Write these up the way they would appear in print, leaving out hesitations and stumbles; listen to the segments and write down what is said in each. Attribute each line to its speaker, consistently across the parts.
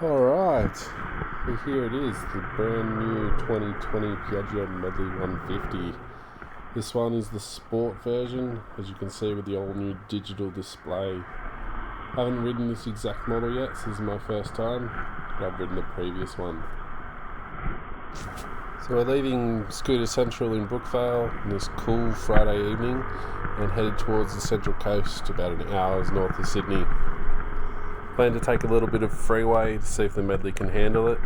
Speaker 1: Alright, so here it is, the brand new 2020 Piaggio Medley 150. This one is the sport version, as you can see with the all new digital display. I haven't ridden this exact model yet, so this is my first time, but I've ridden the previous one. So we're leaving Scooter Central in Brookvale on this cool Friday evening and headed towards the Central Coast, about an hour's north of Sydney. Plan to take a little bit of freeway to see if the Medley can handle it.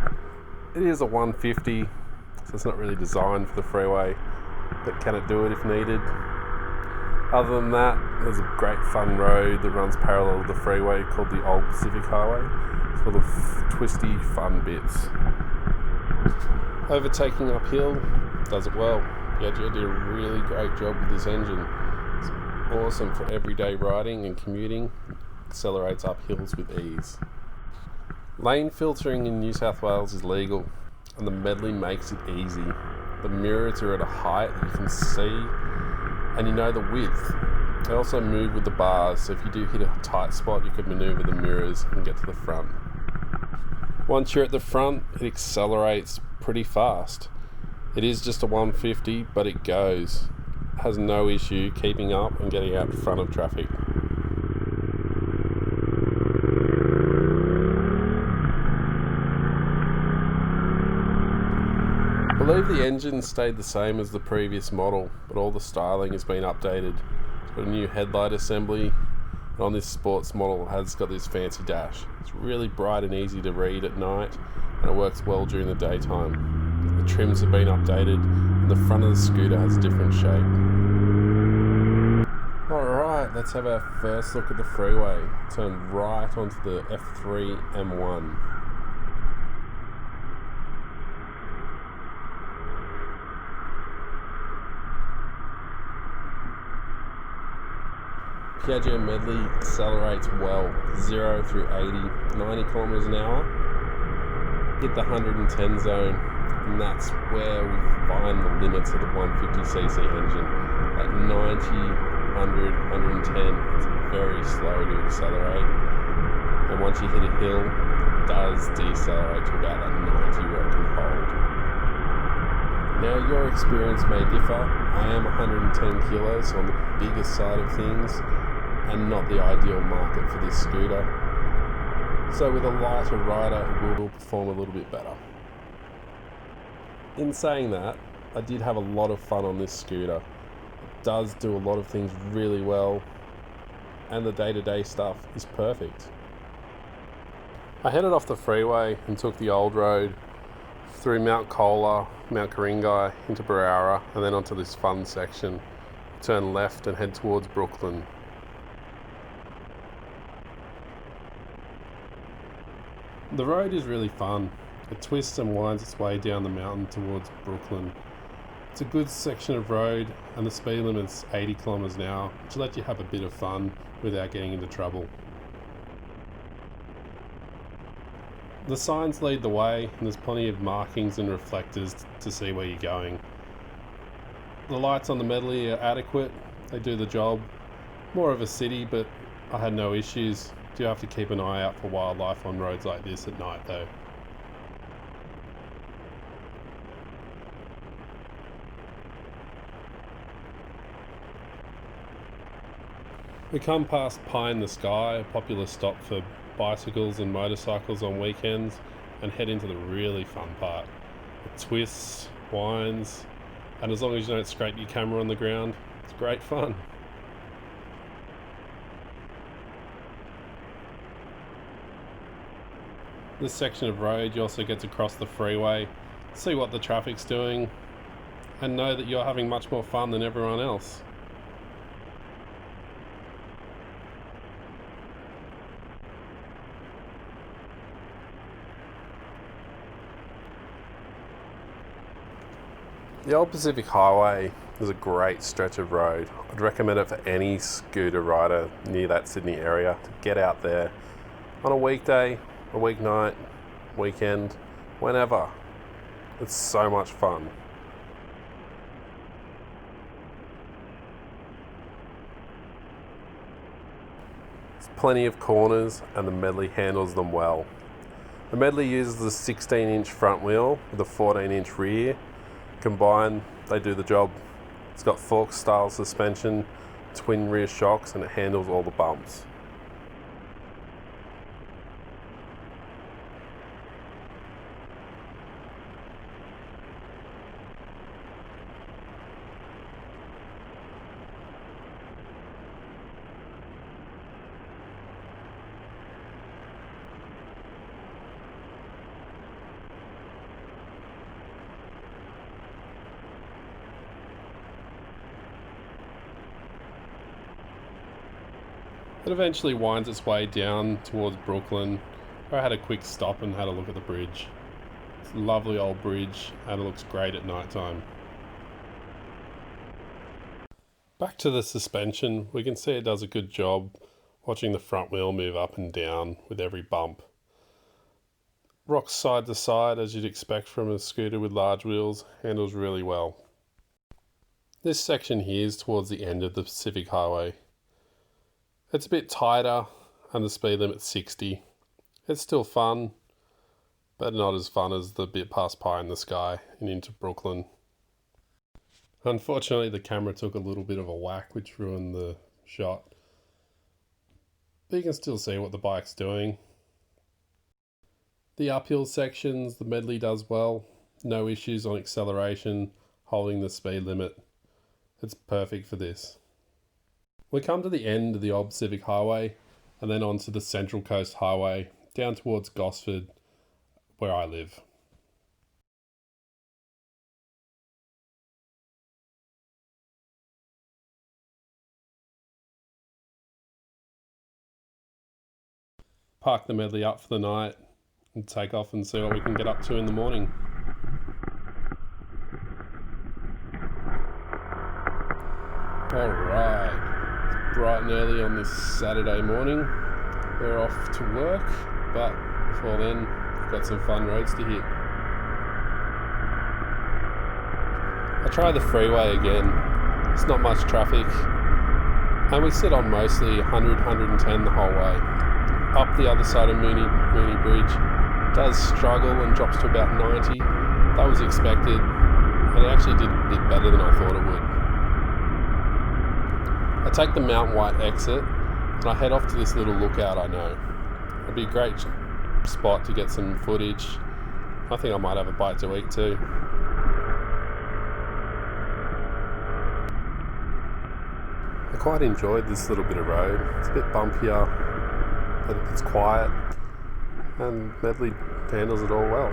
Speaker 1: It is a 150, so it's not really designed for the freeway, but can it do it if needed? Other than that, there's a great fun road that runs parallel to the freeway called the Old Pacific Highway. It's full of twisty, fun bits. Overtaking uphill does it well. Piaggio did a really great job with this engine. It's awesome for everyday riding and commuting. Accelerates up hills with ease. Lane filtering in New South Wales is legal, and the Medley makes it easy. The mirrors are at a height that you can see, and you know the width. They also move with the bars, so if you do hit a tight spot, you can manoeuvre the mirrors and get to the front. Once you're at the front, it accelerates pretty fast. It is just a 150, but it goes. It has no issue keeping up and getting out in front of traffic. I believe the engine stayed the same as the previous model, but all the styling has been updated. It's got a new headlight assembly, and on this sports model it has got this fancy dash. It's really bright and easy to read at night, and it works well during the daytime. The trims have been updated, and the front of the scooter has a different shape. Alright, let's have our first look at the freeway. Turn right onto the F3 M1. Piaggio Medley accelerates well, 0 through 80, 90 kilometers an hour. Hit the 110 zone, and that's where we find the limits of the 150cc engine. At 90, 100, 110, it's very slow to accelerate. And once you hit a hill, it does decelerate to about that 90 where it can hold. Now your experience may differ. I am 110 kilos, so on the bigger side of things, and not the ideal market for this scooter. So with a lighter rider, it will perform a little bit better. In saying that, I did have a lot of fun on this scooter. It does do a lot of things really well, and the day-to-day stuff is perfect. I headed off the freeway and took the old road through Mount Colah, Mount Ku-ring-gai, into Barara, and then onto this fun section. Turn left and head towards Brooklyn. The road is really fun. It twists and winds its way down the mountain towards Brooklyn. It's a good section of road, and the speed limit's 80 kilometers an hour, which lets you have a bit of fun without getting into trouble. The signs lead the way, and there's plenty of markings and reflectors to see where you're going. The lights on the Medley are adequate, they do the job. More of a city, but I had no issues. Do have to keep an eye out for wildlife on roads like this at night though. We come past Pie in the Sky, a popular stop for bicycles and motorcycles on weekends, and head into the really fun part. It twists, winds, and as long as you don't scrape your camera on the ground, it's great fun. This section of road you also get to cross the freeway, see what the traffic's doing, and know that you're having much more fun than everyone else. The Old Pacific Highway is a great stretch of road. I'd recommend it for any scooter rider near that Sydney area to get out there on a weekday, a weeknight, weekend, whenever. It's so much fun. There's plenty of corners and the Medley handles them well. The Medley uses a 16-inch front wheel with a 14-inch rear. Combined, they do the job. It's got fork-style suspension, twin rear shocks, and it handles all the bumps. It eventually winds its way down towards Brooklyn, where I had a quick stop and had a look at the bridge. It's a lovely old bridge and it looks great at night time. Back to the suspension, we can see it does a good job watching the front wheel move up and down with every bump. Rocks side to side as you'd expect from a scooter with large wheels, handles really well. This section here is towards the end of the Pacific Highway. It's a bit tighter and the speed limit's 60. It's still fun, but not as fun as the bit past Pie in the Sky and into Brooklyn. Unfortunately, the camera took a little bit of a whack, which ruined the shot. But you can still see what the bike's doing. The uphill sections, the Medley does well. No issues on acceleration, holding the speed limit. It's perfect for this. We come to the end of the old Pacific Highway and then onto the Central Coast Highway down towards Gosford, where I live. Park the Medley up for the night and take off and see what we can get up to in the morning. Alright. Bright and early on this Saturday morning. We're off to work, but before then, we've got some fun roads to hit. I tried the freeway again. It's not much traffic, and we sit on mostly 100, 110 the whole way. Up the other side of Mooney Bridge, it does struggle and drops to about 90. That was expected, and it actually did a bit better than I thought it would. I take the Mount White exit and I head off to this little lookout I know. It'd be a great spot to get some footage. I think I might have a bite to eat too. I quite enjoyed this little bit of road. It's a bit bumpier, but it's quiet, and Medley handles it all well.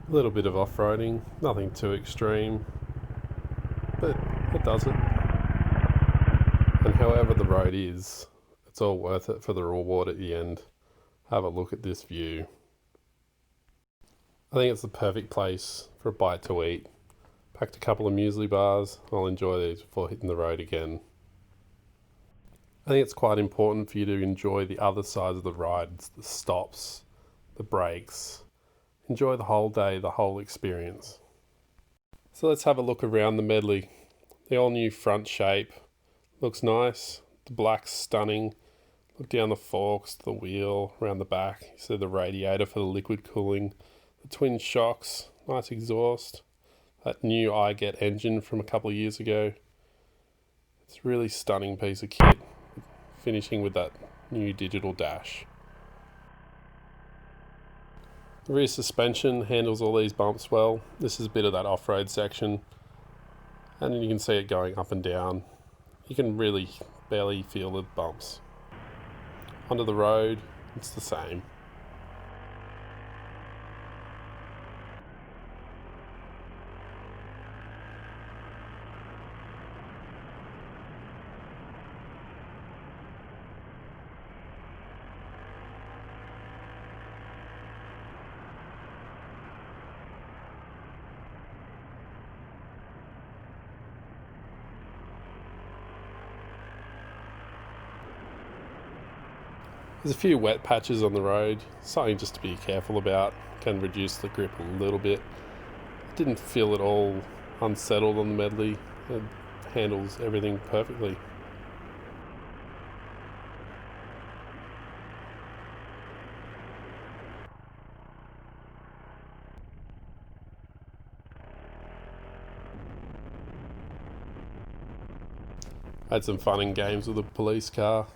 Speaker 1: A little bit of off-roading, nothing too extreme, but it does it. And however the road is, it's all worth it for the reward at the end. Have a look at this view. I think it's the perfect place for a bite to eat. Packed a couple of muesli bars. I'll enjoy these before hitting the road again. I think it's quite important for you to enjoy the other sides of the ride, the stops, the brakes. Enjoy the whole day, the whole experience. So let's have a look around the Medley. The all new front shape looks nice. The black's stunning. Look down the forks, the wheel, around the back. You see the radiator for the liquid cooling. The twin shocks, nice exhaust. That new iGet engine from a couple of years ago. It's a really stunning piece of kit. Finishing with that new digital dash. The rear suspension handles all these bumps well. This is a bit of that off-road section, and you can see it going up and down. You can really barely feel the bumps. Onto the road, it's the same. There's a few wet patches on the road, something just to be careful about, can reduce the grip a little bit. Didn't feel at all unsettled on the Medley, it handles everything perfectly. Had some fun and games with the police car.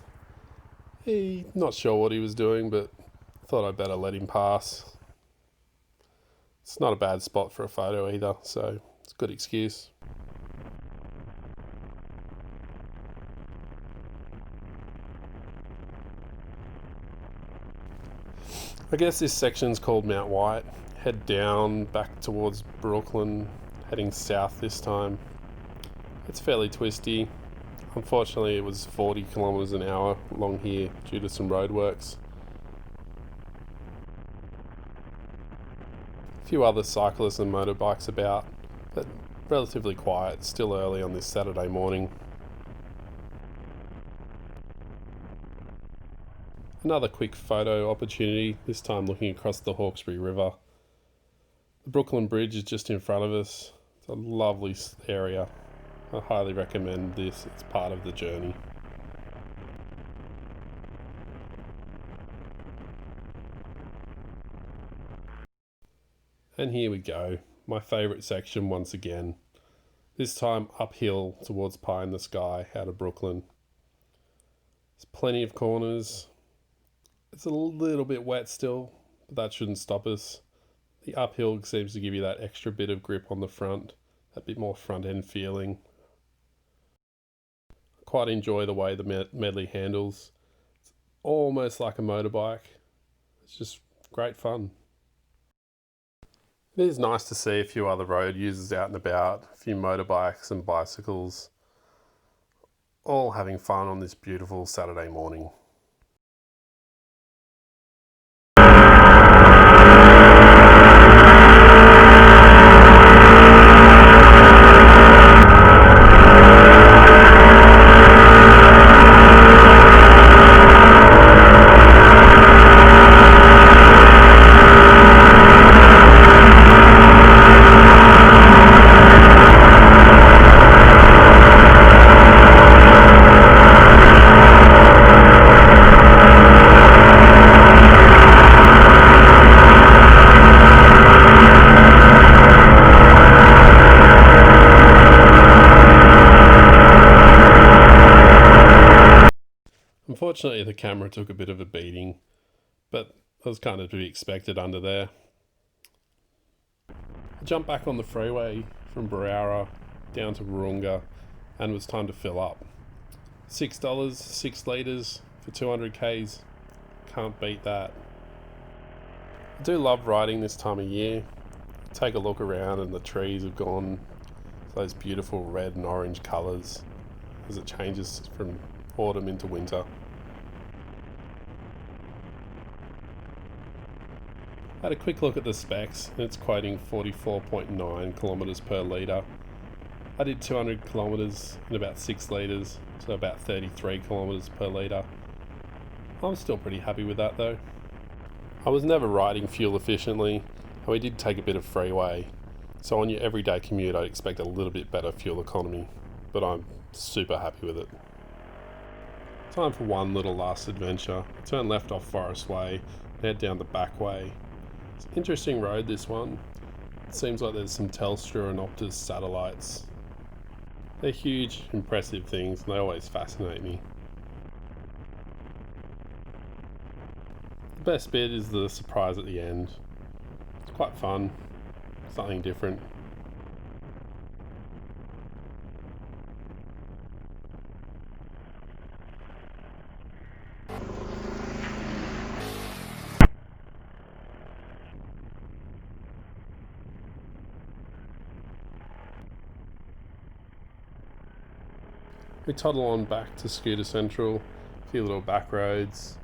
Speaker 1: Not sure what he was doing, but thought I'd better let him pass. It's not a bad spot for a photo either, so it's a good excuse. I guess this section's called Mount White. Head down back towards Brooklyn, heading south this time. It's fairly twisty. Unfortunately, it was 40 kilometres an hour along here due to some roadworks. A few other cyclists and motorbikes about, but relatively quiet, still early on this Saturday morning. Another quick photo opportunity, this time looking across the Hawkesbury River. The Brooklyn Bridge is just in front of us. It's a lovely area. I highly recommend this, it's part of the journey. And here we go, my favourite section once again. This time uphill towards Pie in the Sky out of Brooklyn. There's plenty of corners. It's a little bit wet still, but that shouldn't stop us. The uphill seems to give you that extra bit of grip on the front, that bit more front end feeling. Quite enjoy the way the Medley handles. It's almost like a motorbike. It's just great fun. It is nice to see a few other road users out and about, a few motorbikes and bicycles, all having fun on this beautiful Saturday morning. Unfortunately, the camera took a bit of a beating, but that was kind of to be expected under there. I jumped back on the freeway from Barara down to Warunga, and it was time to fill up. $6, 6 litres for 200 Ks. Can't beat that. I do love riding this time of year. Take a look around and the trees have gone those beautiful red and orange colours as it changes from autumn into winter. Had a quick look at the specs and it's quoting 44.9 kilometres per litre. I did 200 kilometres in about 6 litres, so about 33 kilometres per litre. I'm still pretty happy with that though. I was never riding fuel efficiently, and we did take a bit of freeway, so on your everyday commute I'd expect a little bit better fuel economy, but I'm super happy with it. Time for one little last adventure. Turn left off Forest Way and head down the back way. It's an interesting road, this one. It seems like there's some Telstra and Optus satellites. They're huge, impressive things and they always fascinate me. The best bit is the surprise at the end. It's quite fun, something different. We toddle on back to Scooter Central, a few little back roads,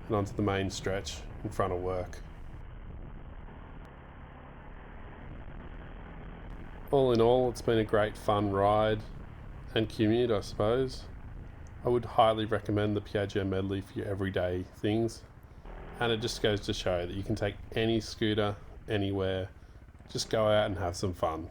Speaker 1: and onto the main stretch in front of work. All in all, it's been a great fun ride and commute, I suppose. I would highly recommend the Piaggio Medley for your everyday things. And it just goes to show that you can take any scooter anywhere, just go out and have some fun.